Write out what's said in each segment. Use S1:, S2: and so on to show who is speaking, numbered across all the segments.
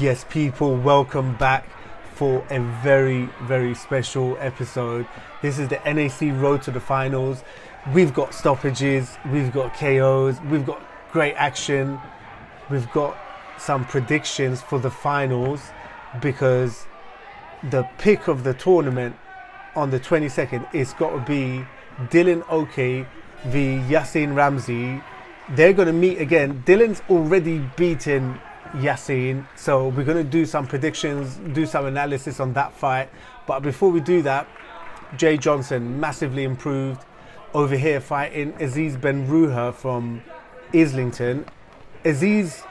S1: Yes, people, welcome back for a very, very special episode. This is the NAC Road to the Finals. We've got stoppages, we've got KOs, we've got great action, we've got some predictions for the finals because the pick of the tournament on the 22nd is got to be Dylan Oke v Yaseen Ramsey. They're going to meet again. Dylan's already beaten Yaseen, so we're going to do some predictions, do some analysis on that fight. But before we do that, Jay Johnson massively improved over here fighting Aziz Ben Ruha from Islington. Aziz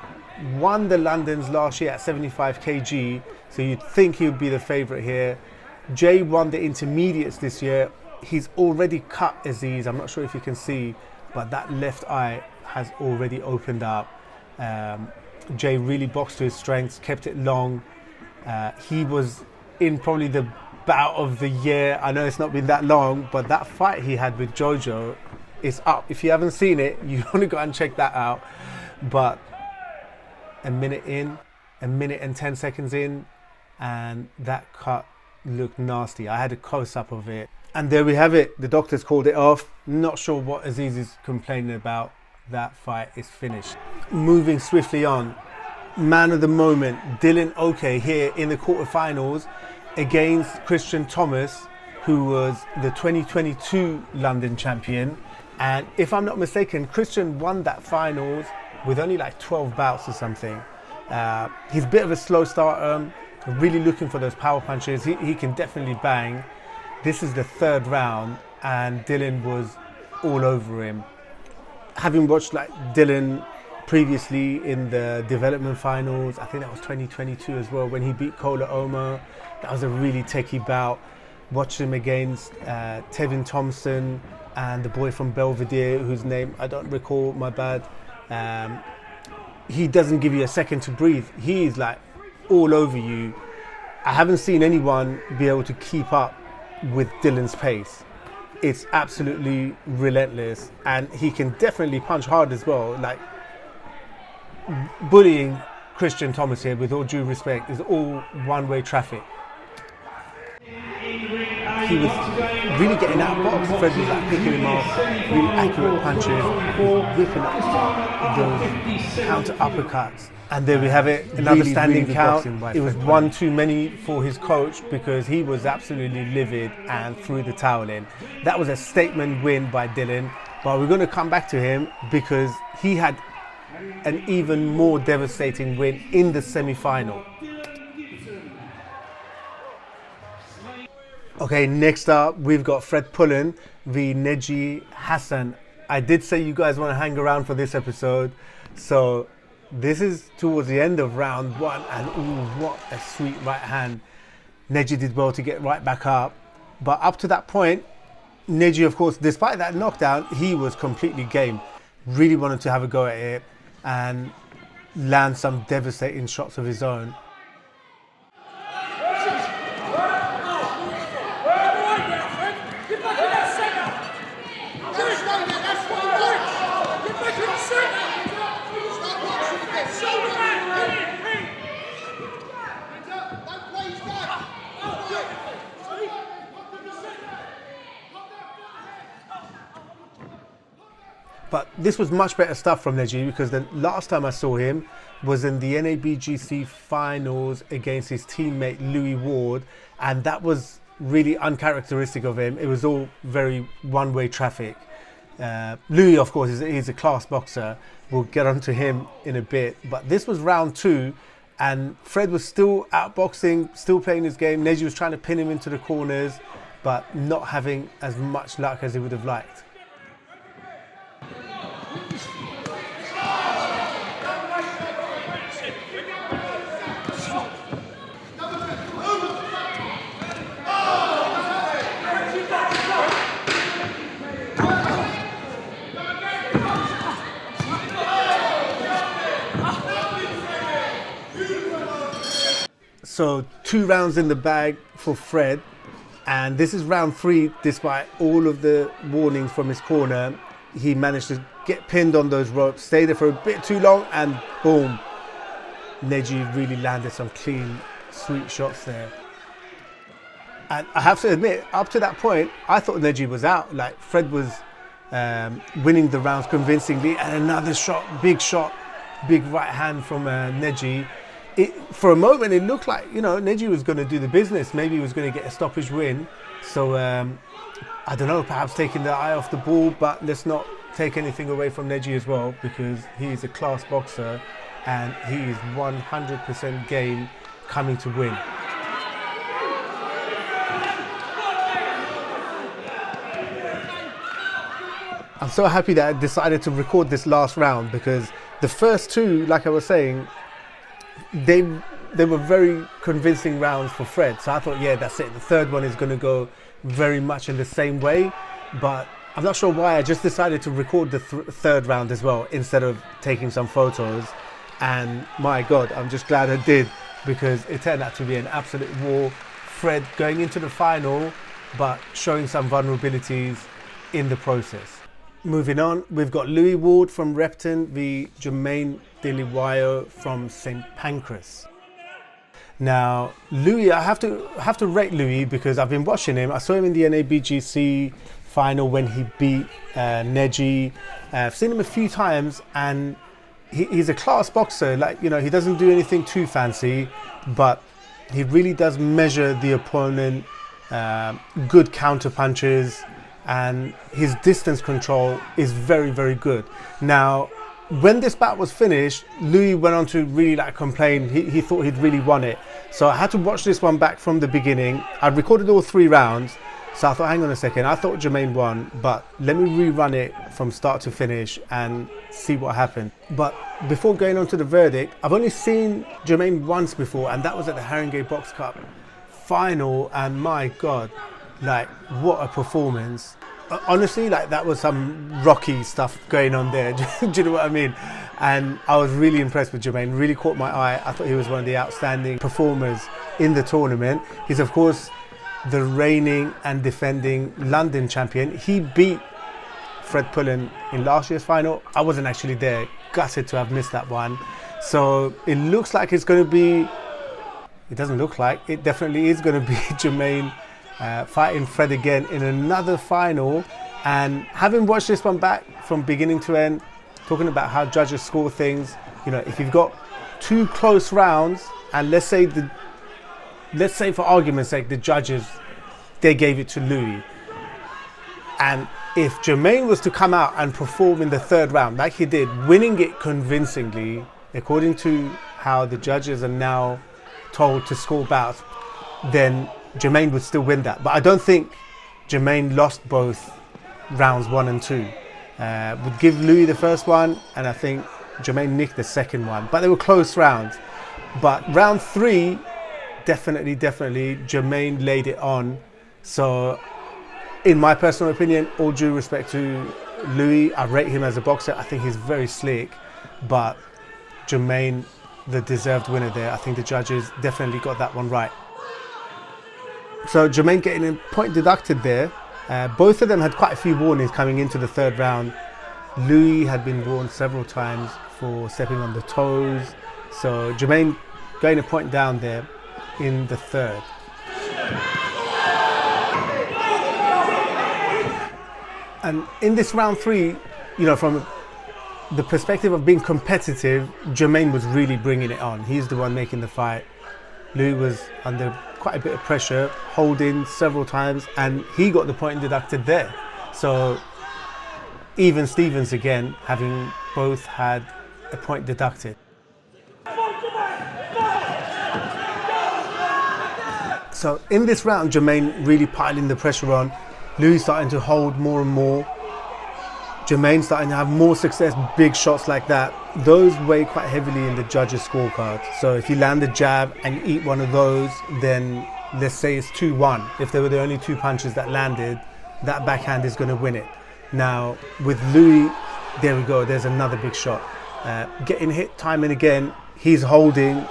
S1: won the Londons last year at 75 kg, so you'd think he would be the favourite here. Jay won the intermediates this year. He's already cut Aziz. I'm not sure if you can see, but that left eye has already opened up. Jay really boxed to his strengths, kept it long. He was in probably the bout of the year. I know it's not been that long, but that fight he had with Jojo is up. If you haven't seen it, you want to go and check that out. But a minute in, a minute and 10 seconds in, and that cut looked nasty. I had a close-up of it. And there we have it. The doctors called it off. Not sure what Aziz is complaining about. That fight is finished. Moving swiftly on, man of the moment, Dylan Oke here in the quarterfinals against Christian Thomas, who was the 2022 London champion. And if I'm not mistaken, Christian won that finals with only like 12 bouts or something. He's a bit of a slow starter, really looking for those power punches. He can definitely bang. This is the third round and Dylan was all over him. Having watched like Dylan previously in the development finals, I think that was 2022 as well, when he beat Kola Omo. That was a really techie bout. Watched him against Tevin Thompson and the boy from Belvedere, whose name I don't recall, my bad. He doesn't give you a second to breathe. He is like all over you. I haven't seen anyone be able to keep up with Dylan's pace. It's absolutely relentless, and he can definitely punch hard as well. Like, bullying Christian Thomas here, with all due respect, is all one-way traffic. He was really getting out of box. Fred was like picking him off, really accurate punches, whipping up those counter uppercuts. And there we have it, another really, standing really count. It was one too many for his coach because he was absolutely livid and threw the towel in. That was a statement win by Dylan, but we're going to come back to him because he had an even more devastating win in the semi-final. Okay, next up we've got Fred Pullen v Neji Hassan. I did say you guys want to hang around for this episode, so this is towards the end of round one, and ooh, what a sweet right hand. Neji did well to get right back up, but up to that point, Neji, of course, despite that knockdown, he was completely game. Really wanted to have a go at it and land some devastating shots of his own. But this was much better stuff from Neji because the last time I saw him was in the NABGC finals against his teammate Louis Ward, and that was really uncharacteristic of him. It was all very one-way traffic. Louis, of course, he's a class boxer. We'll get onto him in a bit. But this was round two, and Fred was still outboxing, still playing his game. Neji was trying to pin him into the corners, but not having as much luck as he would have liked. So 2 rounds in the bag for Fred, and this is round 3. Despite all of the warnings from his corner, he managed to get pinned on those ropes, stay there for a bit too long, and boom, Neji really landed some clean, sweet shots there. And I have to admit, up to that point, I thought Neji was out. Like, Fred was winning the rounds convincingly, and another shot, big right hand from Neji. For a moment, it looked like, Neji was going to do the business. Maybe he was going to get a stoppage win. So, I don't know, perhaps taking the eye off the ball, but let's not take anything away from Neji as well, because he is a class boxer and he is 100% game coming to win. I'm so happy that I decided to record this last round, because the first two, like I was saying, they were very convincing rounds for Fred. So I thought, yeah, that's it. The third one is going to go very much in the same way. But I'm not sure why I just decided to record the third round as well instead of taking some photos. And my God, I'm just glad I did, because it turned out to be an absolute war. Fred going into the final, but showing some vulnerabilities in the process. Moving on, we've got Louis Ward from Repton v Jermaine Diliwayo from St Pancras. Now, Louis, I have to rate Louis, because I've been watching him. I saw him in the NABGC final when he beat Neji. I've seen him a few times, and he's a class boxer. Like, he doesn't do anything too fancy, but he really does measure the opponent, good counter punches, and his distance control is very, very good. Now, when this bout was finished, Louis went on to really complain. He thought he'd really won it. So I had to watch this one back from the beginning. I recorded all 3 rounds. So I thought, hang on a second, I thought Jermaine won, but let me rerun it from start to finish and see what happened. But before going on to the verdict, I've only seen Jermaine once before, and that was at the Haringey Box Cup final, and my God, what a performance. Honestly, that was some Rocky stuff going on there. Do you know what I mean? And I was really impressed with Jermaine, really caught my eye. I thought he was one of the outstanding performers in the tournament. He's, of course, the reigning and defending London champion. He beat Fred Pullen in last year's final. I wasn't actually there, gutted to have missed that one. So it looks like it's going to be, it doesn't look like, it definitely is going to be Jermaine fighting Fred again in another final. And having watched this one back from beginning to end, talking about how judges score things, if you've got 2 close rounds, and let's say for argument's sake, the judges, they gave it to Louis. And if Jermaine was to come out and perform in the 3rd round, like he did, winning it convincingly, according to how the judges are now told to score bouts, then Jermaine would still win that. But I don't think Jermaine lost both rounds 1 and 2. Would give Louis the first one, and I think Jermaine nicked the second one. But they were close rounds. But round 3, definitely, Jermaine laid it on. So, in my personal opinion, all due respect to Louis, I rate him as a boxer. I think he's very slick. But Jermaine, the deserved winner there. I think the judges definitely got that one right. So Jermaine getting a point deducted there. Both of them had quite a few warnings coming into the 3rd round. Louis had been warned several times for stepping on the toes. So Jermaine going a point down there in the 3rd. And in this round 3, from the perspective of being competitive, Jermaine was really bringing it on. He's the one making the fight. Louis was under quite a bit of pressure, holding several times, and he got the point deducted there. So even Stevens again, having both had a point deducted. So in this round, Jermaine really piling the pressure on. Louis starting to hold more and more. Jermaine starting to have more success, big shots like that. Those weigh quite heavily in the judges' scorecard. So if you land a jab and you eat one of those, then let's say it's 2-1. If they were the only 2 punches that landed, that backhand is going to win it. Now, with Louis, there we go, there's another big shot. Getting hit time and again, he's holding.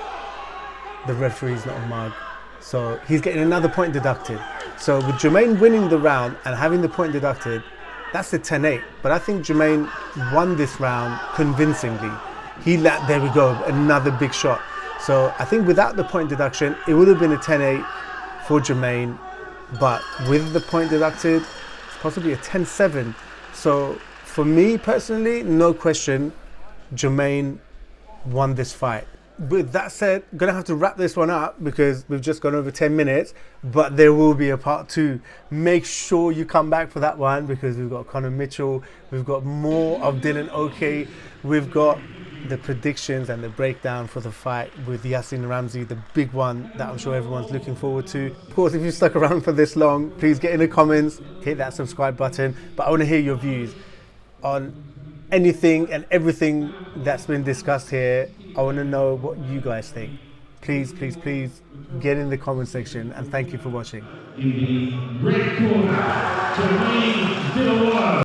S1: The referee's not a mug. So he's getting another point deducted. So with Jermaine winning the round and having the point deducted, that's the 10-8. But I think Jermaine won this round convincingly. There we go, another big shot. So I think without the point deduction, it would have been a 10-8 for Jermaine, but with the point deducted, it's possibly a 10-7. So for me personally, no question, Jermaine won this fight. With that said, I'm gonna have to wrap this one up because we've just gone over 10 minutes, but there will be a part 2. Make sure you come back for that one because we've got Conor Mitchell, we've got more of Dylan Oke, we've got the predictions and the breakdown for the fight with Yaseen and Ramsey, the big one that I'm sure everyone's looking forward to. Of course, if you stuck around for this long, please get in the comments, hit that subscribe button, but I want to hear your views on anything and everything that's been discussed here. I want to know what you guys think. Please, please, please get in the comment section, and thank you for watching.